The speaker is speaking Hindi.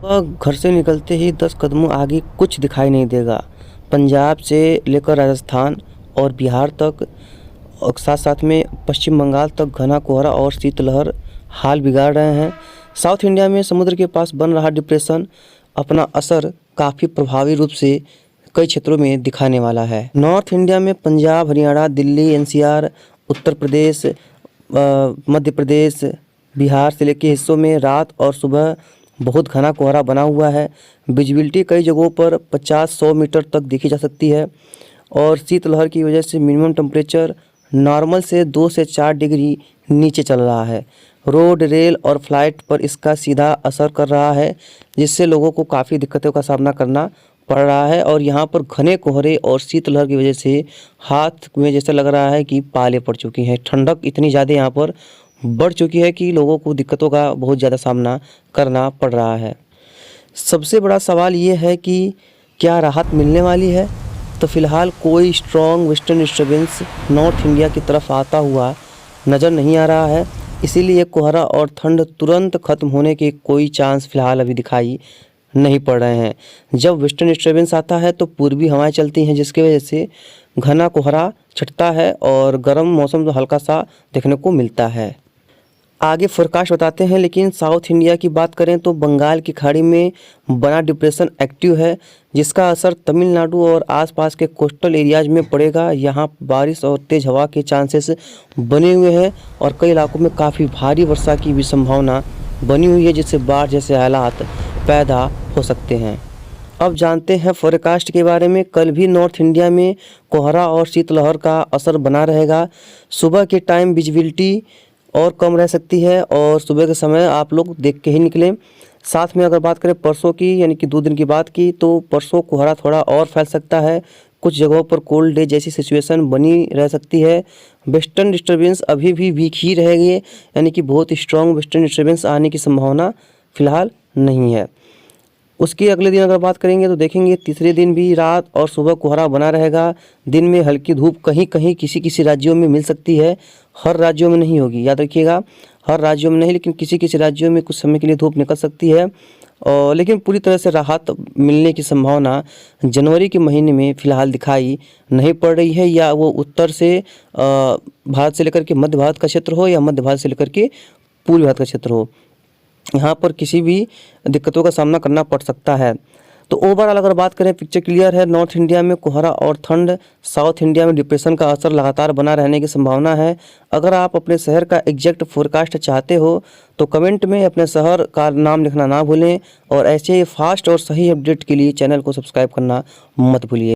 घर से निकलते ही 10 कदमों आगे कुछ दिखाई नहीं देगा। पंजाब से लेकर राजस्थान और बिहार तक और साथ साथ में पश्चिम बंगाल तक घना कोहरा और शीतलहर हाल बिगाड़ रहे हैं। साउथ इंडिया में समुद्र के पास बन रहा डिप्रेशन अपना असर काफ़ी प्रभावी रूप से कई क्षेत्रों में दिखाने वाला है। नॉर्थ इंडिया में पंजाब, हरियाणा, दिल्ली, एनसीआर, उत्तर प्रदेश, मध्य प्रदेश, बिहार से लेकर हिस्सों में रात और सुबह बहुत घना कोहरा बना हुआ है। विजिबिलिटी कई जगहों पर 50-100 मीटर तक देखी जा सकती है और शीतलहर की वजह से मिनिमम टेम्परेचर नॉर्मल से 2 से 4 डिग्री नीचे चल रहा है। रोड, रेल और फ्लाइट पर इसका सीधा असर कर रहा है, जिससे लोगों को काफ़ी दिक्कतों का सामना करना पड़ रहा है। और यहाँ पर घने कोहरे और शीतलहर की वजह से हाथ में जैसा लग रहा है कि पाले पड़ चुकी हैं। ठंडक इतनी ज़्यादा यहाँ पर बढ़ चुकी है कि लोगों को दिक्कतों का बहुत ज़्यादा सामना करना पड़ रहा है। सबसे बड़ा सवाल ये है कि क्या राहत मिलने वाली है? तो फिलहाल कोई strong western disturbance north India की तरफ आता हुआ नज़र नहीं आ रहा है, इसीलिए कोहरा और ठंड तुरंत ख़त्म होने के कोई चांस फिलहाल अभी दिखाई नहीं पड़ रहे हैं। जब वेस्टर्न डिस्टर्बेंस आता है तो पूर्वी हवाएं चलती हैं, जिसकी वजह से घना कोहरा छटता है और गर्म मौसम हल्का सा देखने को मिलता है। आगे फोरकास्ट बताते हैं, लेकिन साउथ इंडिया की बात करें तो बंगाल की खाड़ी में बना डिप्रेशन एक्टिव है, जिसका असर तमिलनाडु और आसपास के कोस्टल एरियाज में पड़ेगा। यहाँ बारिश और तेज़ हवा के चांसेस बने हुए हैं और कई इलाकों में काफ़ी भारी वर्षा की भी संभावना बनी हुई है, जिससे बाढ़ जैसे हालात पैदा हो सकते हैं। अब जानते हैं फोरकास्ट के बारे में। कल भी नॉर्थ इंडिया में कोहरा और शीतलहर का असर बना रहेगा। सुबह के टाइम विजिबिलिटी और कम रह सकती है और सुबह के समय आप लोग देख के ही निकलें। साथ में अगर बात करें परसों की, यानी कि 2 दिन की बात की, तो परसों कोहरा थोड़ा और फैल सकता है। कुछ जगहों पर कोल्ड डे जैसी सिचुएशन बनी रह सकती है। वेस्टर्न डिस्टर्बेंस अभी भी वीक ही रहेगी, यानी कि बहुत स्ट्रॉन्ग वेस्टर्न डिस्टर्बेंस आने की संभावना फ़िलहाल नहीं है। उसके अगले दिन अगर बात करेंगे तो देखेंगे तीसरे दिन भी रात और सुबह कोहरा बना रहेगा। दिन में हल्की धूप कहीं कहीं किसी किसी राज्यों में मिल सकती है, हर राज्यों में नहीं होगी, याद रखिएगा, हर राज्यों में नहीं, लेकिन किसी किसी राज्यों में कुछ समय के लिए धूप निकल सकती है। और लेकिन पूरी तरह से राहत मिलने की संभावना जनवरी के महीने में फ़िलहाल दिखाई नहीं पड़ रही है, या वो उत्तर से भारत से लेकर के मध्य भारत का क्षेत्र हो या मध्य भारत से लेकर के पूर्वी भारत का क्षेत्र हो, यहाँ पर किसी भी दिक्कतों का सामना करना पड़ सकता है। तो ओवरऑल अगर बात करें, पिक्चर क्लियर है। नॉर्थ इंडिया में कोहरा और ठंड, साउथ इंडिया में डिप्रेशन का असर लगातार बना रहने की संभावना है। अगर आप अपने शहर का एग्जैक्ट फोरकास्ट चाहते हो तो कमेंट में अपने शहर का नाम लिखना ना भूलें और ऐसे फास्ट और सही अपडेट के लिए चैनल को सब्सक्राइब करना मत भूलिए।